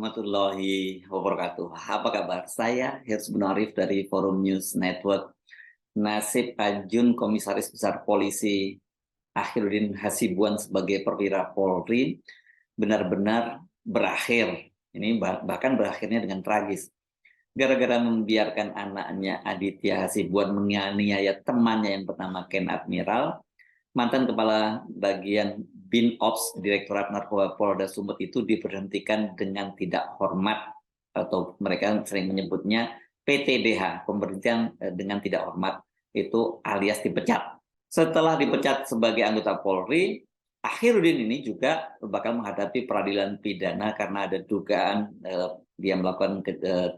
warahmatullahi wabarakatuh. Apa kabar? Saya Hirs bin Arif dari Forum News Network. Nasib Ajun Komisaris Besar Polisi Akhiruddin Hasibuan sebagai perwira Polri benar-benar berakhir. Ini bahkan berakhirnya dengan tragis. Gara-gara membiarkan anaknya Aditya Hasibuan menganiaya temannya yang bernama Ken Admiral, mantan kepala bagian Bin Ops Direktorat Narkoba Polda Sumut itu diberhentikan dengan tidak hormat, atau mereka sering menyebutnya PTDH, pemberhentian dengan tidak hormat, itu alias dipecat. Setelah dipecat sebagai anggota Polri, Akhiruddin ini juga bakal menghadapi peradilan pidana karena ada dugaan dia melakukan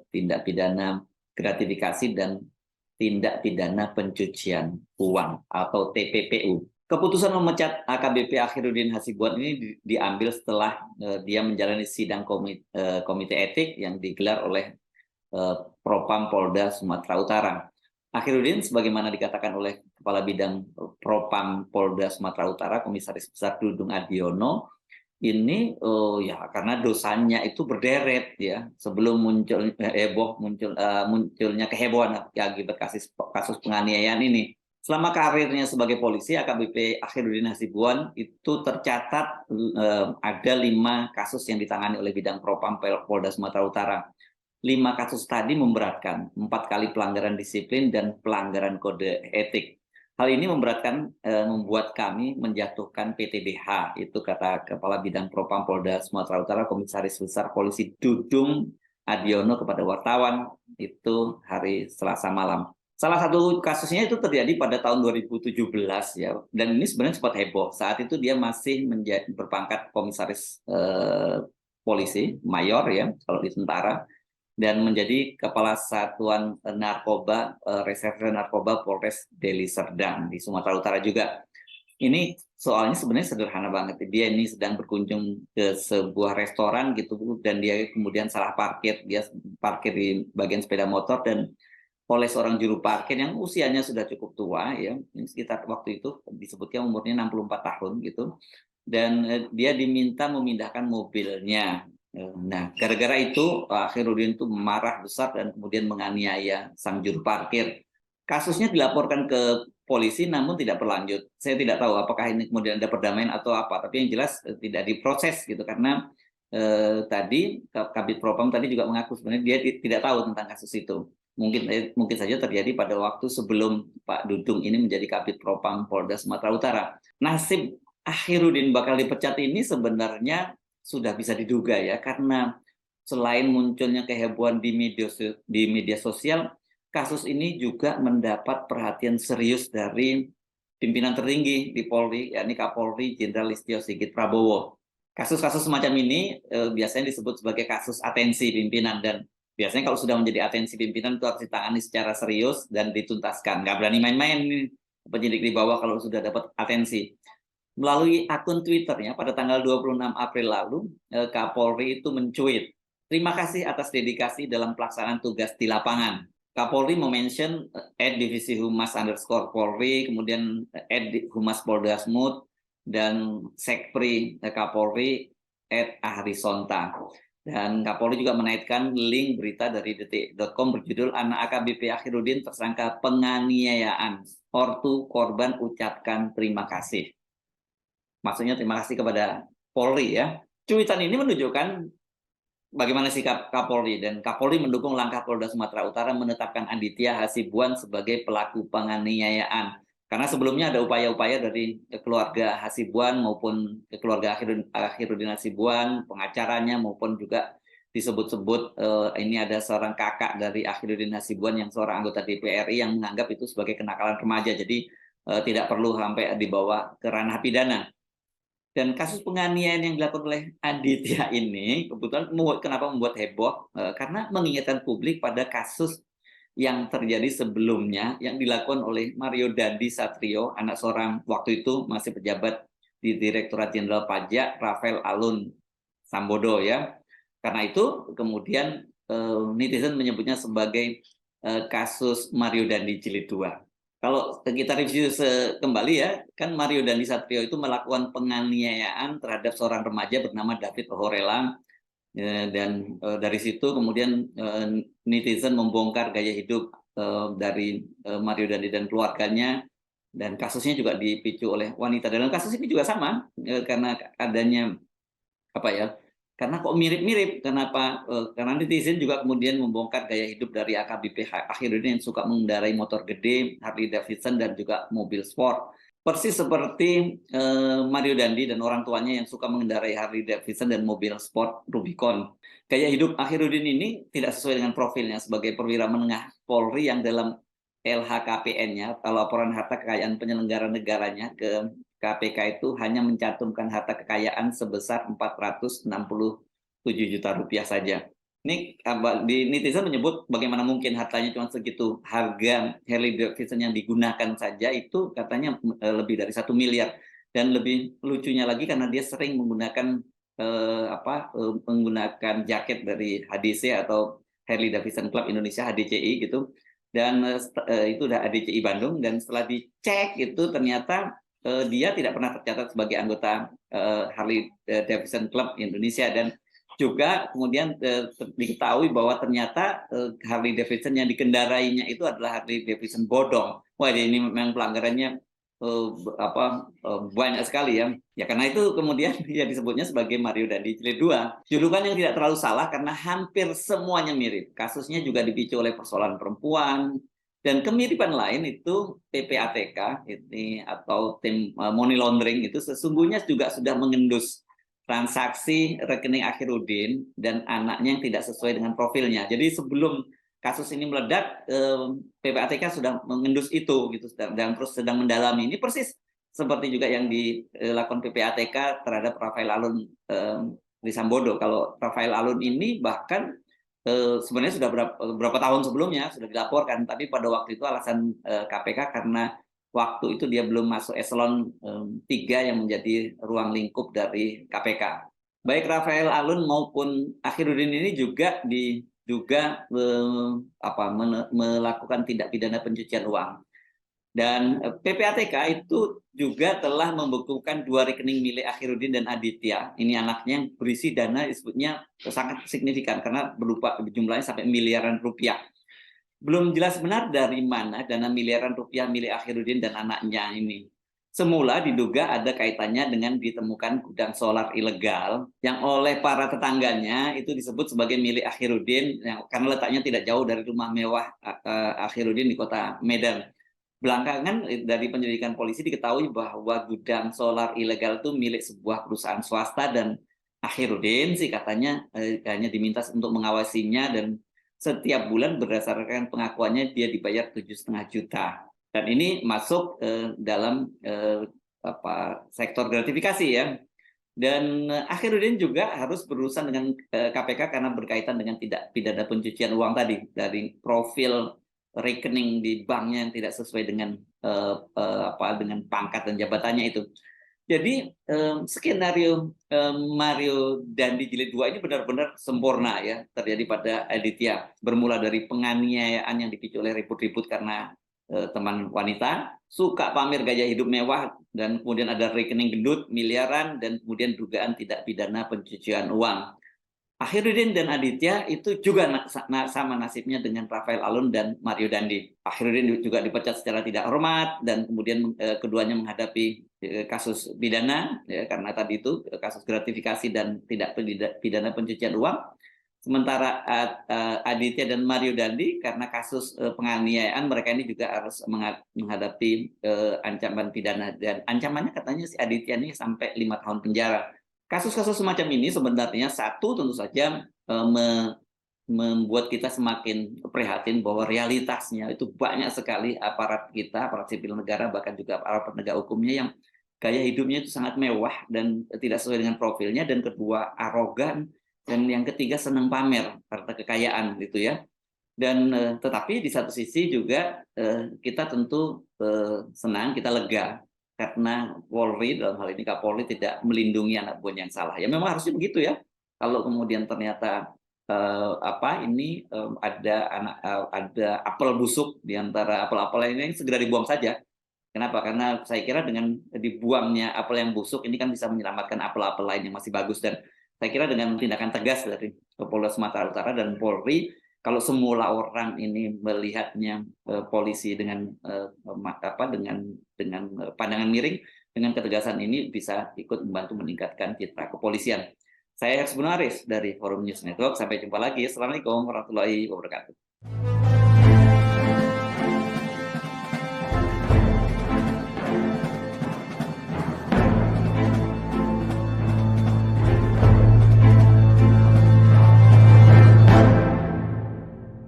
tindak pidana gratifikasi dan tindak pidana pencucian uang atau TPPU. Keputusan memecat AKBP Akhiruddin Hasibuan ini diambil setelah dia menjalani sidang komite etik yang digelar oleh Propam Polda Sumatera Utara. Akhiruddin, sebagaimana dikatakan oleh Kepala Bidang Propam Polda Sumatera Utara, Komisaris Besar Dudung Adiono, ini ya karena dosanya itu berderet ya sebelum munculnya kehebohan akibat kasus penganiayaan ini. Selama karirnya sebagai polisi, AKBP Akhiruddin Hasibuan itu tercatat ada 5 kasus yang ditangani oleh bidang Propam Polda Sumatera Utara. 5 kasus tadi memberatkan, 4 kali pelanggaran disiplin dan pelanggaran kode etik. Hal ini memberatkan, membuat kami menjatuhkan PTDH, itu kata Kepala Bidang Propam Polda Sumatera Utara, Komisaris Besar Polisi Dudung Adiono kepada wartawan itu hari Selasa malam. Salah satu kasusnya itu terjadi pada tahun 2017 ya, dan ini sebenarnya sempat heboh. Saat itu dia masih berpangkat komisaris polisi mayor ya kalau di tentara, dan menjadi Kepala Satuan Narkoba Reserse Narkoba Polres Deli Serdang di Sumatera Utara juga. Ini soalnya sebenarnya sederhana banget. Dia ini sedang berkunjung ke sebuah restoran gitu, dan dia kemudian salah parkir. Dia parkir di bagian sepeda motor dan oleh seorang juru parkir yang usianya sudah cukup tua ya, sekitar waktu itu disebutnya umurnya 64 tahun gitu, dan dia diminta memindahkan mobilnya. Nah, gara-gara itu Akhiruddin itu marah besar dan kemudian menganiaya sang juru parkir. Kasusnya dilaporkan ke polisi namun tidak berlanjut. Saya tidak tahu apakah ini kemudian ada perdamaian atau apa, tapi yang jelas tidak diproses gitu, karena tadi Kabid Propam tadi juga mengaku sebenarnya dia tidak tahu tentang kasus itu. Mungkin saja terjadi pada waktu sebelum Pak Dudung ini menjadi Kabid Propam Polda Sumatera Utara. Nasib Akhiruddin bakal dipecat ini sebenarnya sudah bisa diduga ya, karena selain munculnya kehebohan di media sosial, kasus ini juga mendapat perhatian serius dari pimpinan tertinggi di Polri, yakni Kapolri Jenderal Listio Sigit Prabowo. Kasus-kasus semacam ini biasanya disebut sebagai kasus atensi pimpinan, dan biasanya kalau sudah menjadi atensi pimpinan itu harus ditangani secara serius dan dituntaskan. Nggak berani main-main penyidik di bawah kalau sudah dapat atensi. Melalui akun Twitternya pada tanggal 26 April lalu, Kapolri itu mencuit, "Terima kasih atas dedikasi dalam pelaksanaan tugas di lapangan." Kapolri memention @divisi humas _ Polri, kemudian @humas Polda Sumut, dan Sekpri Kapolri @ahrisonta. Dan Kapolri juga menaikkan link berita dari detik.com berjudul "Anak AKBP Akhiruddin tersangka penganiayaan. Ortu korban ucapkan terima kasih." Maksudnya terima kasih kepada Polri ya. Cuitan ini menunjukkan bagaimana sikap Kapolri, dan Kapolri mendukung langkah Polda Sumatera Utara menetapkan Aditya Hasibuan sebagai pelaku penganiayaan. Karena sebelumnya ada upaya-upaya dari keluarga Hasibuan maupun keluarga Akhiruddin Hasibuan, pengacaranya, maupun juga disebut-sebut ini ada seorang kakak dari Akhiruddin Hasibuan yang seorang anggota DPRI yang menganggap itu sebagai kenakalan remaja, jadi tidak perlu sampai dibawa ke ranah pidana. Dan kasus penganiayaan yang dilakukan oleh Aditya ini kebetulan kenapa membuat heboh? Karena mengingatkan publik pada kasus yang terjadi sebelumnya yang dilakukan oleh Mario Dandi Satrio, anak seorang waktu itu masih pejabat di Direktorat Jenderal Pajak, Rafael Alun Sambodo ya. Karena itu kemudian netizen menyebutnya sebagai kasus Mario Dandi Jilid 2. Kalau kita review kembali ya, kan Mario Dandi Satrio itu melakukan penganiayaan terhadap seorang remaja bernama David Ohorela Dan dari situ kemudian netizen membongkar gaya hidup dari Mario Dandi dan keluarganya, dan kasusnya juga dipicu oleh wanita. Dalam kasus ini juga sama, karena adanya apa ya? Karena kok mirip-mirip. Kenapa? Karena netizen juga kemudian membongkar gaya hidup dari AKBP Akhirudin yang suka mengendarai motor gede, Harley Davidson dan juga mobil sport. Persis seperti Mario Dandi dan orang tuanya yang suka mengendarai Harley Davidson dan mobil sport Rubicon. Gaya hidup Akhirudin ini tidak sesuai dengan profilnya sebagai perwira menengah Polri yang dalam LHKPN-nya atau laporan harta kekayaan penyelenggara negaranya ke KPK itu hanya mencantumkan harta kekayaan sebesar 467 juta rupiah saja. Ini di netizen menyebut bagaimana mungkin hartanya cuma segitu. Harga Harley Davidson yang digunakan saja itu katanya lebih dari 1 miliar. Dan lebih lucunya lagi karena dia sering menggunakan menggunakan jaket dari HDC atau Harley Davidson Club Indonesia, HDCI gitu. Dan itu udah HDCI Bandung, dan setelah dicek itu ternyata dia tidak pernah tercatat sebagai anggota Harley Davidson Club Indonesia, dan juga kemudian diketahui bahwa ternyata Harley Davidson yang dikendarainya itu adalah Harley Davidson bodong. Wah, ini memang pelanggarannya banyak sekali ya. Ya karena itu kemudian ya disebutnya sebagai Mario Dandi Jilid 2. Julukan yang tidak terlalu salah karena hampir semuanya mirip. Kasusnya juga dipicu oleh persoalan perempuan, dan kemiripan lain itu PPATK ini atau tim money laundering itu sesungguhnya juga sudah mengendus transaksi rekening Akhirudin dan anaknya yang tidak sesuai dengan profilnya. Jadi sebelum kasus ini meledak, PPATK sudah mengendus itu gitu, dan terus sedang mendalami. Ini persis seperti juga yang dilakukan PPATK terhadap Rafael Alun di Sambodo. Kalau Rafael Alun ini bahkan sebenarnya sudah berapa tahun sebelumnya sudah dilaporkan, tapi pada waktu itu alasan KPK karena waktu itu dia belum masuk eselon 3 yang menjadi ruang lingkup dari KPK. Baik Rafael Alun maupun Akhirudin ini juga diduga melakukan tindak pidana pencucian uang. Dan PPATK itu juga telah membekukan 2 rekening milik Akhirudin dan Aditya. Ini anaknya yang berisi dana disebutnya sangat signifikan karena berupa jumlahnya sampai miliaran rupiah. Belum jelas benar dari mana dana miliaran rupiah milik Akhirudin dan anaknya ini. Semula diduga ada kaitannya dengan ditemukan gudang solar ilegal yang oleh para tetangganya itu disebut sebagai milik Akhirudin karena letaknya tidak jauh dari rumah mewah Akhirudin di kota Medan. Belakangan dari penyelidikan polisi diketahui bahwa gudang solar ilegal itu milik sebuah perusahaan swasta, dan Akhirudin sih katanya hanya diminta untuk mengawasinya, dan setiap bulan berdasarkan pengakuannya dia dibayar 7,5 juta. Dan ini masuk dalam sektor gratifikasi ya. Dan Akhirudin juga harus berurusan dengan KPK karena berkaitan dengan tidak pidana pencucian uang tadi, dari profil rekening di banknya yang tidak sesuai dengan dengan pangkat dan jabatannya itu. Jadi skenario Mario Dandi Jilid 2 ini benar-benar sempurna ya terjadi pada Aditya. Bermula dari penganiayaan yang dipicu oleh ribut-ribut karena teman wanita, suka pamer gaya hidup mewah, dan kemudian ada rekening gendut miliaran, dan kemudian dugaan tidak pidana pencucian uang. Akhirudin dan Aditya itu juga sama nasibnya dengan Rafael Alun dan Mario Dandi. Akhirudin juga dipecat secara tidak hormat, dan kemudian keduanya menghadapi kasus pidana ya, karena tadi itu kasus gratifikasi dan tidak pidana pencucian uang. Sementara Aditya dan Mario Dandi karena kasus penganiayaan, mereka ini juga harus menghadapi ancaman pidana, dan ancamannya katanya si Aditya ini sampai 5 tahun penjara. Kasus-kasus semacam ini sebenarnya satu tentu saja membuat kita semakin prihatin bahwa realitasnya itu banyak sekali aparat kita, aparat sipil negara, bahkan juga aparat penegak hukumnya yang gaya hidupnya itu sangat mewah dan tidak sesuai dengan profilnya, dan kedua arogan, dan yang ketiga senang pamer harta kekayaan gitu ya. Dan tetapi di satu sisi juga kita tentu senang, kita lega karena Polri dalam hal ini Kapolri tidak melindungi anak buahnya yang salah. Ya memang harusnya begitu ya. Kalau kemudian ternyata ada apel busuk di antara apel-apel ini, segera dibuang saja. Kenapa? Karena saya kira dengan dibuangnya apel yang busuk ini kan bisa menyelamatkan apel-apel lain yang masih bagus, dan Saya kira dengan tindakan tegas dari Polda Sumatera Utara dan Polri, kalau semula orang ini melihatnya polisi dengan pandangan miring, dengan ketegasan ini bisa ikut membantu meningkatkan citra kepolisian. Saya Hersbun Aris dari Forum News Network. Sampai jumpa lagi. Assalamualaikum warahmatullahi wabarakatuh.